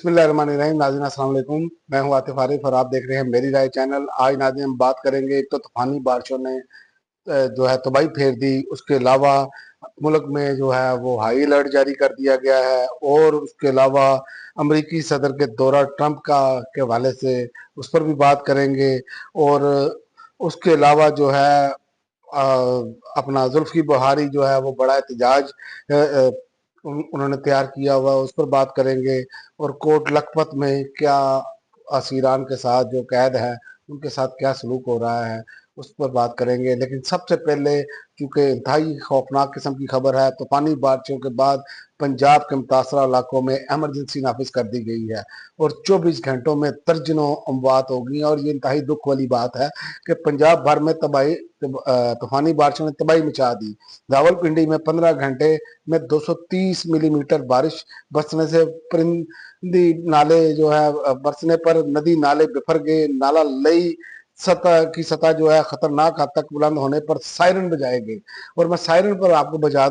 बिस्मिल्लाहिर्रहमानिर्रहीम। नाज़रीन अस्सलाम वालेकुम, मैं हूं आतिफ आरिफ और आप देख रहे हैं मेरी राय चैनल। आज नाज़रीन हम बात करेंगे, एक तो तूफानी बारिशों ने जो है तबाही फेर दी, उसके अलावा मुल्क में जो है वो हाई अलर्ट जारी कर दिया गया है, और उसके अलावा अमेरिकी सदर के दौरा ट्रंप का के हवाले से उस पर भी बात करेंगे। और उसके अलावा जो है अपना जुल्फ़ी बुहारी जो है वो बड़ा एहतजाज उन्होंने तैयार किया हुआ, उस पर बात करेंगे। और कोट लखपत में क्या असीरान के साथ जो कैद है उनके साथ क्या सलूक हो रहा है, उस पर बात करेंगे। लेकिन सबसे पहले, चूंकि इंतहाई खौफनाक किस्म की खबर है, तूफानी बारिशों के बाद पंजाब के मुतासरा इलाकों में एमरजेंसी नाफिज कर दी गई है और 24 घंटों में दर्जनों अमवात हो गई। और ये इंतहाई दुख वाली बात है कि पंजाब भर में तबाही तूफानी बारिशों ने तबाही मचा दी। रावलपिंडी में 15 घंटे में 230 मिलीमीटर बारिश बरसने से परिंदी नाले जो है बरसने पर नदी नाले बिफर गए। नाला लई सतह की सतह जो है खतरनाक हद तक बुलंद होने पर सायरन बजाए गए। और मैं सायरन पर आपको बता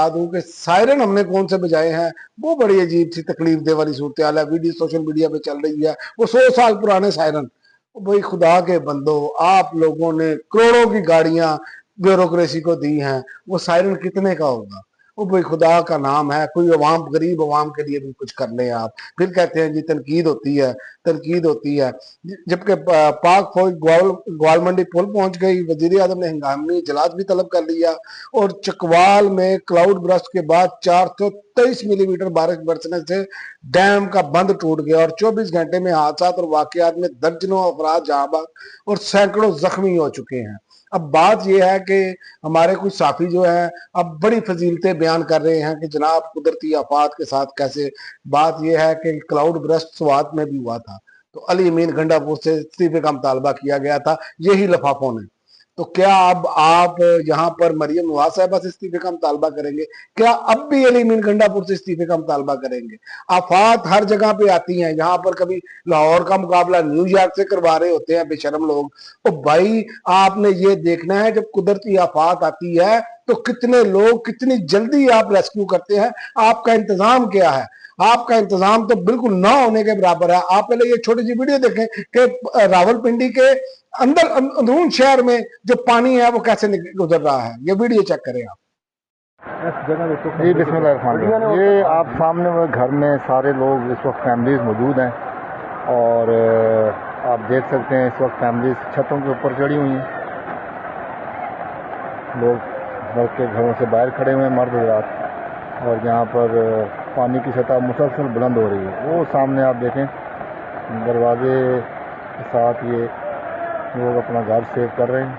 दूं कि सायरन हमने कौन से बजाए हैं, वो बड़ी अजीब सी तकलीफ दे वाली सूरत हाल है। वीडियो सोशल मीडिया पे चल रही है, वो 100 साल पुराने सायरन। भाई खुदा के बंदो, आप लोगों ने करोड़ों की गाड़ियां ब्यूरोक्रेसी को दी हैं, वो सायरन कितने का होगा? वो भाई खुदा का नाम है, कोई अवाम, गरीब अवाम के लिए भी कुछ कर ले आप। फिर कहते हैं जी तनकीद होती है, तनकीद होती है। जबकि पाक फौज ग्वाल मंडी पुल पहुंच गई, वजीर आजम ने हंगामी इजलास भी तलब कर लिया। और चकवाल में क्लाउड बर्स्ट के बाद 423 मिलीमीटर बारिश बरसने से डैम का बंद टूट गया और 24 घंटे में हादसा और वाकयात में दर्जनों अफराद जहां बाग और सैकड़ों जख्मी हो चुके हैं। अब बात यह है कि हमारे कुछ साथी जो है अब बड़ी फजीलतें बयान कर रहे हैं कि जनाब कुदरती आफात के साथ कैसे। बात यह है कि क्लाउड बर्स्ट स्वात में भी हुआ था, तो अली अमीन गंडापुर से इस्तीफे का मुतालबा किया गया था यही लफाफों ने। तो क्या अब आप यहाँ पर मरियम नवाज साहबा से इस्तीफे का मुतालबा करेंगे? क्या अब भी अली अमीन गंडापुर से इस्तीफे का मुतालबा करेंगे? आफात हर जगह पे आती हैं, यहाँ पर कभी लाहौर का मुकाबला न्यूयॉर्क से करवा रहे होते हैं बेशरम लोग। तो भाई आपने ये देखना है, जब कुदरती आफात आती है तो कितने लोग कितनी जल्दी आप रेस्क्यू करते हैं, आपका इंतजाम क्या है? आपका इंतजाम तो बिल्कुल ना होने के बराबर है। आप पहले ये छोटी सी वीडियो देखें कि रावलपिंडी के अंदर अंदरून शहर में जो पानी है वो कैसे गुजर रहा है। ये वीडियो चेक करें आप। जी बिस्मिल्लाह। ये आप सामने वो घर में सारे लोग इस वक्त फैमिलीज मौजूद हैं और आप देख सकते हैं इस वक्त फैमिलीज छतों के ऊपर चढ़ी हुई हैं। लोग घर के घरों से बाहर खड़े हुए हैं, मर्द हज़रात, और यहाँ पर पानी की सतह मुसलसल बुलंद हो रही है। वो सामने आप देखें दरवाजे के साथ ये लोग अपना घर सेव कर रहे हैं,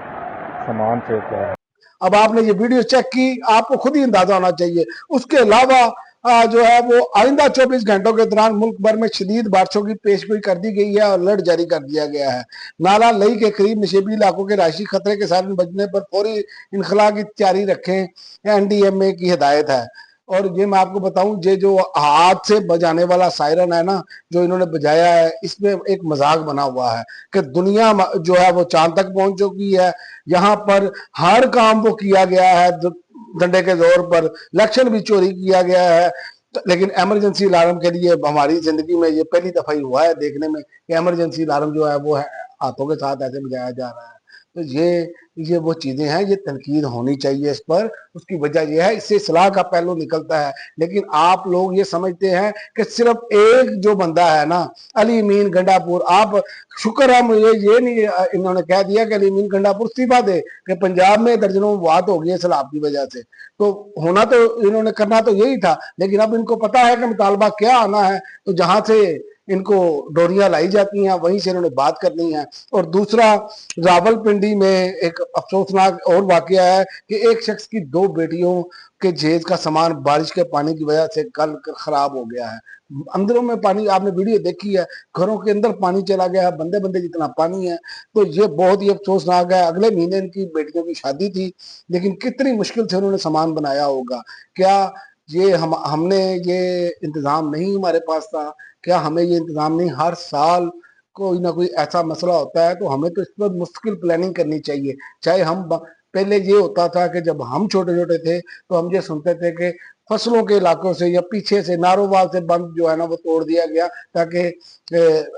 सामान सेव कर रहे हैं। अब आपने ये वीडियो चेक की, आपको खुद ही अंदाजा होना चाहिए। उसके अलावा जो है वो आइंदा 24 घंटों के दौरान मुल्क भर में शदीद बारिशों की पेशगोई कर दी गई है और अलर्ट जारी कर दिया गया है। नाला लई के करीब नशेबी इलाकों के राशि खतरे के साथ बचने पर फौरी इनखला की तैयारी रखें, एनडीएमए की हिदायत है। और ये मैं आपको बताऊं, ये जो हाथ से बजाने वाला सायरन है ना, जो इन्होंने बजाया है, इसमें एक मजाक बना हुआ है कि दुनिया जो है वो चांद तक पहुंच चुकी है। यहाँ पर हर काम वो किया गया है डंडे के जोर पर, इलेक्शन भी चोरी किया गया है। लेकिन इमरजेंसी अलार्म के लिए हमारी जिंदगी में ये पहली दफा ही हुआ है देखने में कि इमरजेंसी अलार्म जो है वो है हाथों के साथ ऐसे बजाया जा रहा है। तो ये वो चीजें हैं, ये तनकीद होनी चाहिए इस पर। उसकी वजह यह है, इससे इस्लाह का पहलू निकलता है। लेकिन आप लोग ये समझते हैं कि सिर्फ एक जो बंदा है ना, अली अमीन गंडापुर, आप शुक्र है मुझे ये नहीं इन्होंने कह दिया कि अली अमीन गंडापुर इस्तीफा दे कि पंजाब में दर्जनों बात हो गई है सैलाब की वजह से। तो होना तो इन्होंने करना तो यही था, लेकिन अब इनको पता है कि मुतालबा क्या आना है, तो जहां से इनको डोरियां लाई जाती हैं वहीं से इन्होंने बात करनी है। और दूसरा, रावलपिंडी में एक अफसोसनाक और वाकया है कि एक शख्स की 2 बेटियों के जहेज का सामान बारिश के पानी की वजह से कल खराब हो गया है। अंदरों में पानी, आपने वीडियो देखी है, घरों के अंदर पानी चला गया है, बंदे बंदे जितना पानी है। तो ये बहुत ही अफसोसनाक है। अगले महीने इनकी बेटियों की शादी थी, लेकिन कितनी मुश्किल से उन्होंने सामान बनाया होगा। क्या ये हमने ये इंतजाम नहीं हमारे पास था? क्या हमें ये इंतजाम नहीं? हर साल कोई ना कोई ऐसा मसला होता है, तो हमें तो इस पर मुश्किल प्लानिंग करनी चाहिए। चाहे हम पहले ये होता था कि जब हम छोटे छोटे थे तो हम ये सुनते थे कि फसलों के इलाकों से या पीछे से नारोवाल से बंद जो है ना वो तोड़ दिया गया, ताकि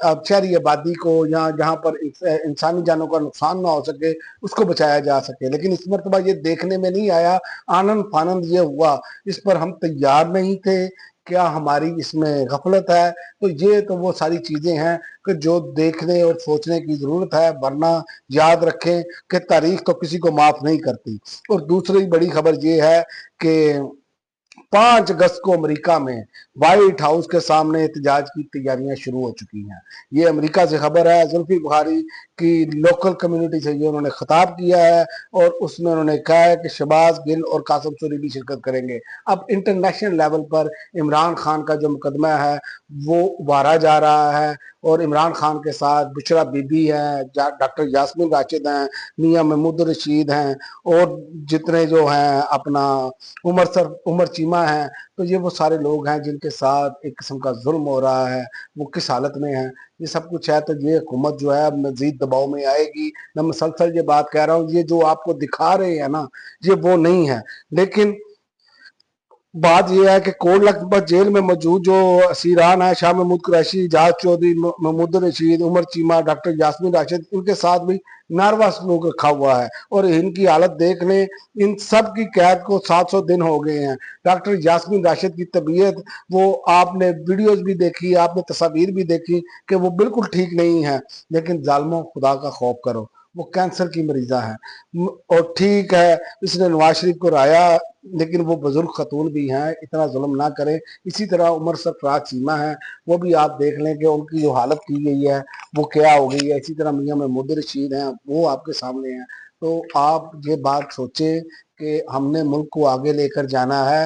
अब शहरी आबादी को या जहाँ पर इंसानी जानों का नुकसान ना हो सके उसको बचाया जा सके। लेकिन इस मरतबा ये देखने में नहीं आया, आनंद फानंद ये हुआ, इस पर हम तैयार नहीं थे। क्या हमारी इसमें गफलत है? तो ये तो वो सारी चीजें हैं कि जो देखने और सोचने की जरूरत है, वरना याद रखें कि तारीख तो किसी को माफ नहीं करती। और दूसरी बड़ी खबर ये है कि 5 अगस्त को अमेरिका में व्हाइट हाउस के सामने एहतजाज की तैयारियां शुरू हो चुकी हैं। ये अमेरिका से खबर है। जुल्फी बुखारी की लोकल कम्युनिटी से ये उन्होंने खिताब किया है और उसमें उन्होंने कहा है कि शहबाज गिल और कासिम सूरी भी शिरकत करेंगे। अब इंटरनेशनल लेवल पर इमरान खान का जो मुकदमा है वो उभारा जा रहा है, और इमरान खान के साथ बुशरा बीबी है, डॉक्टर यास्मीन राशिद हैं, मियां महमूद रशीद हैं, और जितने जो हैं अपना उमर चीमा है। तो ये वो सारे लोग हैं जिनके साथ एक किस्म का जुल्म हो रहा है। वो किस हालत में है, ये सब कुछ है। तो ये हुकूमत जो है मजीद दबाव में आएगी। मैं मुसलसल ये बात कह रहा हूँ, ये जो आपको दिखा रहे हैं ना ये वो नहीं है। लेकिन बात यह है कि कोट लखपत जेल में मौजूद जो असीरान है, शाह महमूद कुरैशी, जहाज चौधरी, महमूद रशीद, उमर चीमा, डॉक्टर यास्मीन राशिद, इनके साथ भी नारवा सलूक रखा हुआ है। और इनकी हालत देख लें, इन सब की कैद को 700 दिन हो गए हैं। डॉक्टर यास्मीन राशिद की तबीयत, वो आपने वीडियोज भी देखी, आपने तस्वीर भी देखी कि वो बिल्कुल ठीक नहीं है। लेकिन जालमों, खुदा का खौफ करो, वो कैंसर की मरीजा है। और ठीक है, इसने नवाज शरीफ को राया, लेकिन वो बुजुर्ग खतून भी हैं, इतना जुल्म ना करें। इसी तरह उमर सरफराज चीमा है, वो भी आप देख लें कि उनकी जो हालत की गई है वो क्या हो गई है। इसी तरह मियां महमूद रशीद हैं, वो आपके सामने हैं। तो आप ये बात सोचें कि हमने मुल्क को आगे लेकर जाना है,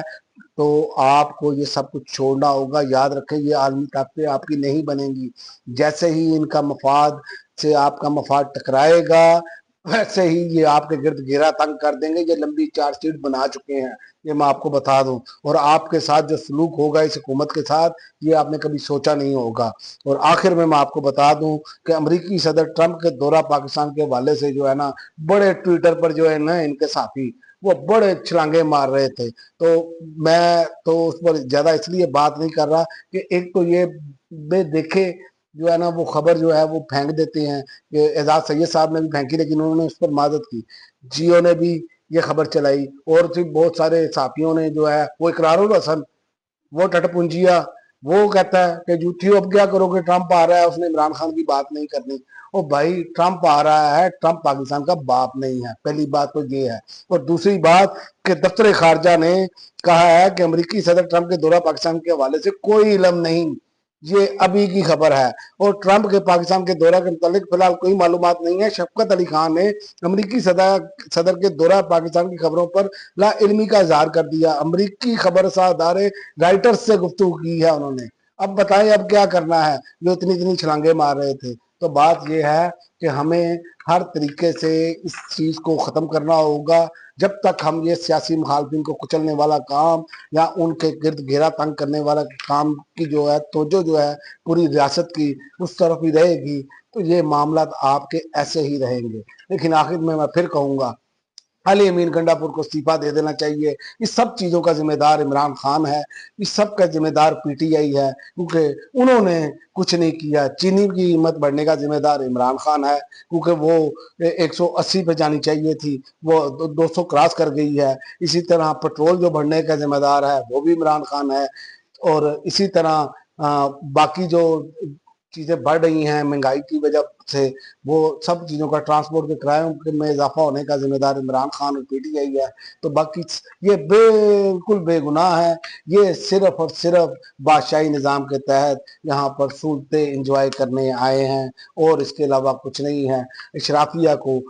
तो आपको ये सब कुछ छोड़ना होगा। याद रखें, ये आलमी ताकतें आपकी नहीं बनेंगी। जैसे ही इनका मफाद से आपका मफाद टकराएगा, वैसे ही ये आपके गिर्द घेरा तंग कर देंगे। ये लंबी चार्जशीट बना चुके हैं, ये मैं आपको बता दूं। और आपके साथ जो सलूक होगा इस हुकूमत के साथ, ये आपने कभी सोचा नहीं होगा। और आखिर में मैं आपको बता दूं कि अमेरिकी सदर ट्रंप के दौरा पाकिस्तान के हवाले से जो है ना, बड़े ट्विटर पर जो है ना इनके साथी वो बड़े छलांगे मार रहे थे। तो मैं तो उस पर ज्यादा इसलिए बात नहीं कर रहा कि एक तो ये देखे जो है ना वो खबर जो है वो फेंक देते हैं। कि एजाज सैयद साहब ने भी फेंकी, लेकिन उन्होंने उस पर मदद की। जियो ने भी ये खबर चलाई, और भी बहुत सारे साथियों ने जो है, वो इकरारुल हसन, वो टटपुंजिया, वो कहता है कि जूठियो अब क्या करोगे, ट्रंप आ रहा है, उसने इमरान खान की बात नहीं करनी। ओ भाई, ट्रंप आ रहा है, ट्रंप पाकिस्तान का बाप नहीं है। पहली बात तो ये है। और दूसरी बात कि दफ्तर खारजा ने कहा है कि अमेरिकी सदर ट्रंप के दौरा पाकिस्तान के हवाले से कोई इल्म नहीं, ये अभी की खबर है। और ट्रंप के पाकिस्तान के दौरा के मुतालिक फिलहाल कोई मालूमात नहीं है। शफकत अली खान ने अमरीकी सदर के दौरा पाकिस्तान की खबरों पर ला इल्मी का इजहार कर दिया। अमरीकी खबर अदारे राइटर्स से गुफ्तगू की है उन्होंने। अब बताएं अब क्या करना है, जो इतनी इतनी छलांगे मार रहे थे। तो बात यह है कि हमें हर तरीके से इस चीज को खत्म करना होगा। जब तक हम ये सियासी मुखालफिन को कुचलने वाला काम या उनके गिर्द घेरा तंग करने वाला काम की जो है तवज्जो जो है पूरी रियासत की उस तरफ ही रहेगी, तो ये मामला आपके ऐसे ही रहेंगे। लेकिन आखिर में मैं फिर कहूंगा, अली अमीन गंडापुर को इस्तीफा दे देना चाहिए। इस सब चीजों का जिम्मेदार इमरान खान है, इस सब का जिम्मेदार पीटीआई है, क्योंकि उन्होंने कुछ नहीं किया। चीनी की कीमत बढ़ने का जिम्मेदार इमरान खान है, क्योंकि वो 180 पे जानी चाहिए थी, वो 200 क्रॉस कर गई है। इसी तरह पेट्रोल जो बढ़ने का जिम्मेदार है वो भी इमरान खान है। और इसी तरह बाकी जो चीजें बढ़ रही हैं महंगाई की वजह से, वो सब चीजों का, ट्रांसपोर्ट के किरायों में इजाफा होने का जिम्मेदार इमरान खान और पीटीआई है। तो बाकी ये बिल्कुल बेगुनाह है। ये सिर्फ और सिर्फ बादशाही निज़ाम के तहत यहाँ पर सहूलतें इंजॉय करने आए हैं, और इसके अलावा कुछ नहीं है। इशराफिया को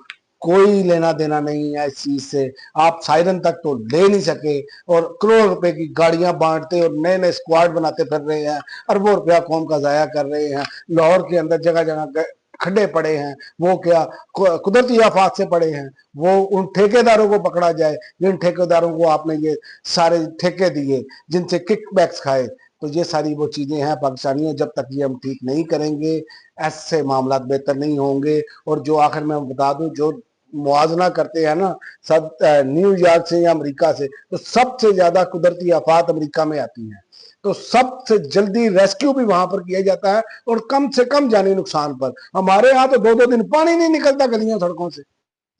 कोई लेना देना नहीं है इस चीज से। आप सायरन तक तो ले नहीं सके, और करोड़ रुपए की गाड़ियां बांटते और नए नए स्क्वाड बनाते फिर रहे हैं। अरबों रुपया कौम का जाया कर रहे हैं। लाहौर के अंदर जगह जगह खड्डे पड़े हैं, वो क्या कुदरती आफात से पड़े हैं। वो उन ठेकेदारों को पकड़ा जाए जिन ठेकेदारों को आपने ये सारे ठेके दिए, जिनसे किकबैक्स खाए। तो ये सारी वो चीजें हैं पाकिस्तानियों, जब तक ये हम ठीक नहीं करेंगे ऐसे मामला बेहतर नहीं होंगे। और जो आखिर में बता दूं, जो मुआवजा करते हैं ना सब न्यूयॉर्क से या अमेरिका से, तो सबसे ज्यादा कुदरती आफात अमेरिका में आती हैं, तो सबसे जल्दी रेस्क्यू भी वहां पर किया जाता है और कम से कम जानी नुकसान पर। हमारे यहाँ तो 2-2 दिन पानी नहीं निकलता गलियों सड़कों से,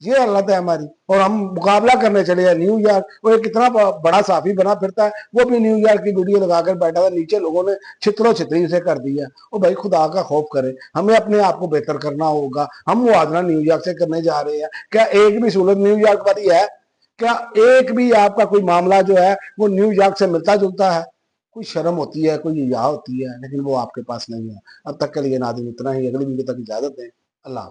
ये हालत है हमारी। और हम मुकाबला करने चले हैं न्यूयॉर्क, वो एक कितना बड़ा साफी बना फिरता है, वो भी न्यूयॉर्क की वीडियो लगाकर बैठा था, नीचे लोगों ने छितरो छितरी से कर दिया। ओ भाई खुदा का खौफ करें, हमें अपने आप को बेहतर करना होगा। हम मुआवजा न्यूयॉर्क से करने जा रहे हैं, क्या एक भी सहूलत न्यूयॉर्क वाली है? क्या एक भी आपका कोई मामला जो है वो न्यूयॉर्क से मिलता जुलता है? कोई शर्म होती है, कोई या होती है, लेकिन वो आपके पास नहीं है। अब तक के लिए नाज़रीन इतना ही, अगली वीडियो तक इजाजत दें। अल्लाह।